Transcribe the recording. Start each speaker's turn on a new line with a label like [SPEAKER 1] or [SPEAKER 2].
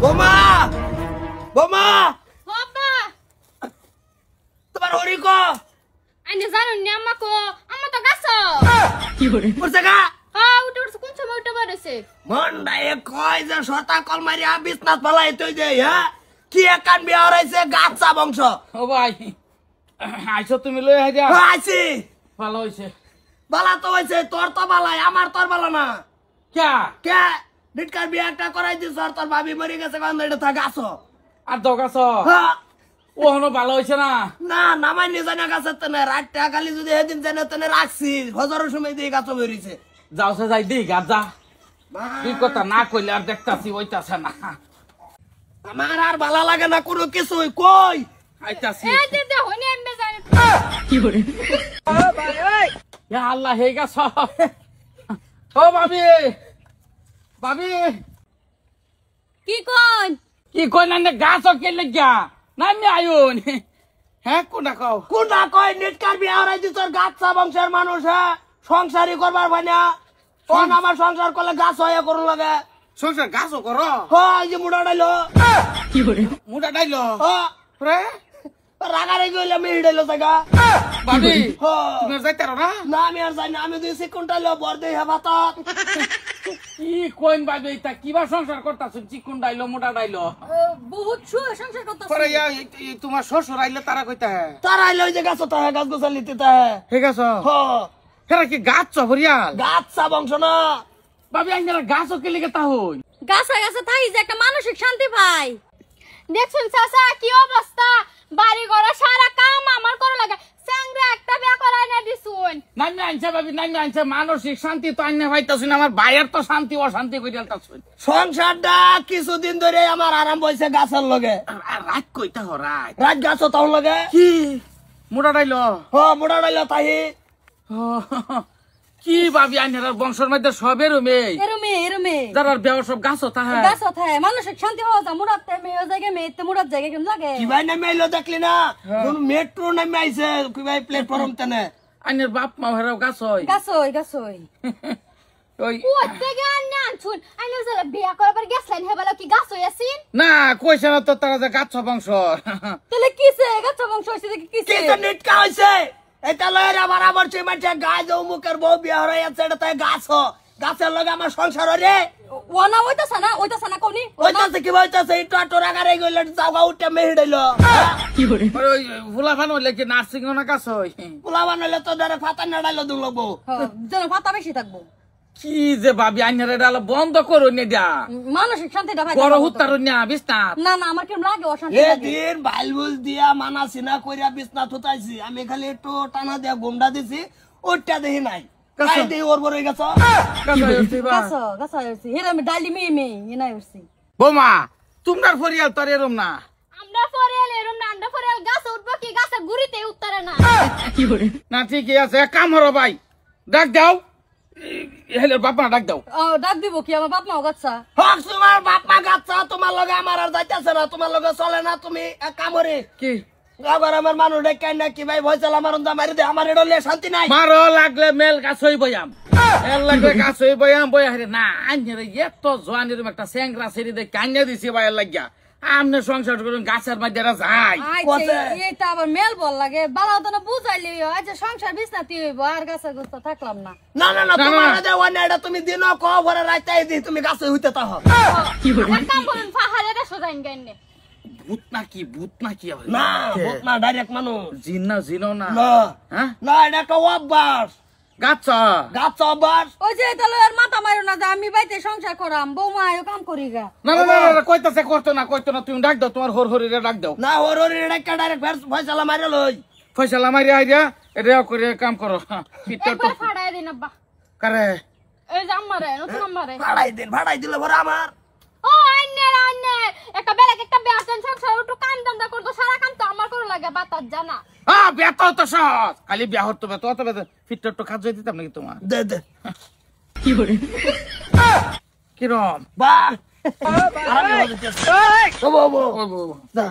[SPEAKER 1] বোমা বোমা
[SPEAKER 2] বাবা
[SPEAKER 1] তোমার হরি কো
[SPEAKER 2] আনে জানো নি আমাকো আমা তো গাছ
[SPEAKER 1] কি করে করছে গা
[SPEAKER 2] হ্যাঁ উঠে উঠছে কোন সময় উঠে পারেছে
[SPEAKER 1] মন্ডায় কয় যে শতা কল মারিয়া বিছনাত ফলাই তুই দে হ্যাঁ কি একান বিয়া হইছে গাছা বংশ
[SPEAKER 3] ও ভাই আইছো তুমি লই আইয়া
[SPEAKER 1] আইছি
[SPEAKER 3] ভালো হইছে
[SPEAKER 1] বালা তো হইছে তোর তো বালাই আমার তোর বালা না
[SPEAKER 3] কে
[SPEAKER 1] কে ডিটকার বিয়া একটা করাই দিছ আর তোর ভাবি মরে গেছে কোন এটা থাক আসো
[SPEAKER 3] আর দগাছ
[SPEAKER 1] হ্যাঁ
[SPEAKER 3] ও হনো ভালো হইছে না
[SPEAKER 1] না নামাই নি জানা গাছে তনে রাতটা খালি যদি এদিন জানে তনে রাখছি হজারের সময় দিয়ে গাছ বেরিয়েছে
[SPEAKER 3] যাও সে যাই দি গা যা তুই কথা না কইলে আর দেখতাছি ওইতাছে না
[SPEAKER 1] আমার আর ভালো লাগে না কোনো কিছুই কই
[SPEAKER 3] আইতাছি
[SPEAKER 2] এ দে হইনি এমবে জানি
[SPEAKER 1] কি করে
[SPEAKER 3] ও ভাই ওই ইয়া আল্লাহ হে গাছ ও ভাবি ভাবি
[SPEAKER 2] কি
[SPEAKER 3] কি কই না গাছ কে লাগিয়া না আমি আইউন হ্যাঁ কোনটা
[SPEAKER 1] কই নিটকার বিয়া হরাই দিছ তোর গাছা বংশের মানুষ হ্যাঁ সংসারই করবার ভাই না কোন আমার সংসার করলে গাছ হয়ে করুন লাগে
[SPEAKER 3] সংসার গাছও করো
[SPEAKER 1] হ্যাঁ এই যে মুড়া ডাইলো
[SPEAKER 3] কি করে মুড়া ডাইলো
[SPEAKER 1] হ্যাঁ
[SPEAKER 3] রে
[SPEAKER 1] রাগারে গইলে আমি হিড়াইলো জায়গা
[SPEAKER 3] ভাবি
[SPEAKER 1] হ্যাঁ
[SPEAKER 3] তুমি যাইতারো না
[SPEAKER 1] না আমি আর যাই না আমি দুই সেকেন্ডাইলো বর দেই হাবাতা
[SPEAKER 3] কি কইন ভাবি এটা কিবা সংসার করতাছ চিকুন ডাইলো মোটা ডাইলো
[SPEAKER 2] বহুত সংসার করতেছ
[SPEAKER 3] পরে তোমার শ্বশুর আইলে তারা কইতা হ্যাঁ
[SPEAKER 1] তার আইলো ওই যে গাছ তো হ্যাঁ গাছ গোছালিতে তা হ্যাঁ
[SPEAKER 3] ঠিক আছে
[SPEAKER 1] হ্যাঁ
[SPEAKER 3] হেরা কি গাছ চহরিয়াল
[SPEAKER 1] গাছা বংশ না
[SPEAKER 3] ভাবি আইনারা গাছ কে লিগে তা হই
[SPEAKER 2] গাছা গাছা থাই যে একটা মানসিক শান্তি পাই দেখছুন চাচা কি অবস্থা বাড়ি ঘর সারা কাম আমার করা লাগে সঙ্গে একটা বিয়া করাই না দিছুন
[SPEAKER 3] নাইনা আনছে ভাবি নাইনা আনছে মানসিক শান্তি তো আইনা পাইতাছুন আমার ভাইয়ের তো শান্তি অশান্তি কইরালতাছুন
[SPEAKER 1] সংসারটা কিছুদিন ধরে আমার আরাম বইছে গাছের লগে
[SPEAKER 3] আর রাত কইতা হ রাত
[SPEAKER 1] রাত গাছ তার লগে
[SPEAKER 3] কি মোটা ডাইলো
[SPEAKER 1] হ্যাঁ মুড়া ডাইলো তাই
[SPEAKER 3] কি ভাবি আইনার বংশের মধ্যে সবের
[SPEAKER 2] এরমে
[SPEAKER 3] যারা বেও সব গাছ তাহা
[SPEAKER 2] গাছা থাই মানসিক শান্তি হওয়া যা মুরাতে মেয়ে জায়গা মেয়েতে মুরাত জায়গা কেমন লাগে
[SPEAKER 1] কি ভাই নামে আইলো দেখলি না কোন মেট্রো নামে আইছে কি ভাই প্ল্যাটফর্ম তেনে
[SPEAKER 3] আইনের বাপ মা হেরাও গাছ হয়
[SPEAKER 2] গাছই
[SPEAKER 3] ওই
[SPEAKER 2] ওতে গান না আনছুন আইনো জলা বিয়া করবার গেছলেন হেবালা কি গাছ হইয়াছিন
[SPEAKER 3] না কইছে না তো তারা যে গাছ বংশ
[SPEAKER 2] তাহলে কিসে গাছ বংশ হইছে দেখি কিসে
[SPEAKER 1] কি তো নিটকা হইছে এটা লয়ের আবার আমার সেই মাঝে গাছ ও মুখের বউ বিয়া হয়ে আছে এটা তাই গাছ গাছের লগে আমার সংসার রে
[SPEAKER 2] ওনা ওইতাছ না কোনি
[SPEAKER 1] ওইটাছে কি হইতাছে এটা তোরাগারে গইলে জায়গা উঠে মেহিড়াইলো
[SPEAKER 3] কি করে ওই ফুলাফান হইলে কি নার্সিং না গাছ হয়
[SPEAKER 1] পোলা বানাইলে তো ধরে ফাতা নাড়াইলো দুলবো
[SPEAKER 2] যেন পাতা বেশি থাকবো
[SPEAKER 3] কি যে ভাবি আইনার এটা বন্ধ করো নে দিয়া
[SPEAKER 2] মানসিক শান্তিটা ভাই
[SPEAKER 3] বড় হুত্তার না বিস্তার
[SPEAKER 2] না আমার কেমন লাগে অশান্তি
[SPEAKER 1] এ
[SPEAKER 2] লাগে
[SPEAKER 1] দিন বাইলবুল দিয়া মানা সিনা কইরা বিছনা থুতাইছি আমি খালি একটু টানা দিয়া গুন্ডা দিছি ওইটা দেখি নাই কাই দেই ওর বড় গেছ
[SPEAKER 2] গাছ হইছে হেরামে ডালি মেয়ে এনাই হইছে
[SPEAKER 3] বোমা তোমরা ফরিয়াল তোর এরম না
[SPEAKER 2] আমরা ফরিয়াল এরম না আমরা ফরিয়াল গাছ উঠবো কি গাছের গুড়িতে উত্তরে না
[SPEAKER 3] কি করে না ঠিকই আছে এক কাম হলো ভাই ডাক দাও হেলের বাপ মা ডাক দাও
[SPEAKER 2] ডাক দিব কি আমার বাপ মাও গাছা
[SPEAKER 1] হক তোমার বাপ মা গাছ তোমার লগে আমার আর যাইতাছে না তোমার লগে চলে না তুমি এক কামরে
[SPEAKER 3] কি
[SPEAKER 1] আবার আমার মানুষ ডেকাই না কি ভাই ভয় চালা মারুন দা মারি দে আমার এডলে শান্তি নাই
[SPEAKER 3] মারো লাগলে মেল গাছ হই বয়াম এর লাগলে গাছ হই বয়াম বয়া রে না আইনের এত জোয়ানির একটা স্যাংরা সেরি দে কান্না দিছি ভাইয়ের লাগিয়া আমনে সংসার করুন গাছের মধ্যে যায়
[SPEAKER 2] এইটা আবার মেল বল লাগে বালা তো না বুঝাইলি আচ্ছা সংসার বিছনাতি হইব আর গাছের গোস্ত থাকলাম না
[SPEAKER 1] না না না তোমার দেওয়া না এটা তুমি দিন ক ভরে রাইতাই দি তুমি গাছে হইতে তাহ
[SPEAKER 3] কি করে
[SPEAKER 2] আমার কাম করেন পাহাড়ে রে সোজাইন গাইনে
[SPEAKER 3] ভূত নাকি আবার
[SPEAKER 1] না ভূত না ডাইরেক্ট মানুষ
[SPEAKER 3] জিন না জিনো না
[SPEAKER 1] না
[SPEAKER 3] হ্যাঁ
[SPEAKER 1] না এটা একটা অভ্যাস
[SPEAKER 3] গাছ
[SPEAKER 1] গাছ অভ্যাস
[SPEAKER 2] ওই যে তাহলে আর মাথা মারো না যে আমি বাইতে সংসার করাম বৌমা আয়ো কাম করি গা
[SPEAKER 3] না না না কইতাছে করতো না তুমি ডাক দাও তোমার হর হরিরে ডাক দাও
[SPEAKER 1] না ওর ওর এটা ডাইরেক্ট ভয় চালা মারে লই
[SPEAKER 3] ফয়সালা মারি আইরা এটা করে কাম করো পিটটা তো
[SPEAKER 2] একবার ফাড়াই দিন আব্বা
[SPEAKER 3] করে
[SPEAKER 2] এই যে আমারে নতুন আমারে
[SPEAKER 1] ভাড়াই দিলে ভরে আমার
[SPEAKER 2] ও আন্নে একটা বেলাকে একটা বেয়াতেন সংসার একটু কাম দান্দা করতো সারা কাম তো আমার করে লাগে বাতাস জানা
[SPEAKER 3] বেত তো সহজ খালি বিয়া হতো বেত অত বেত ফিটটা তো খাজ দিতাম নাকি তোমার
[SPEAKER 1] দে
[SPEAKER 3] কি করে কিরম
[SPEAKER 1] বা আরামে হইতেছে ও বাবা
[SPEAKER 3] ও
[SPEAKER 1] দা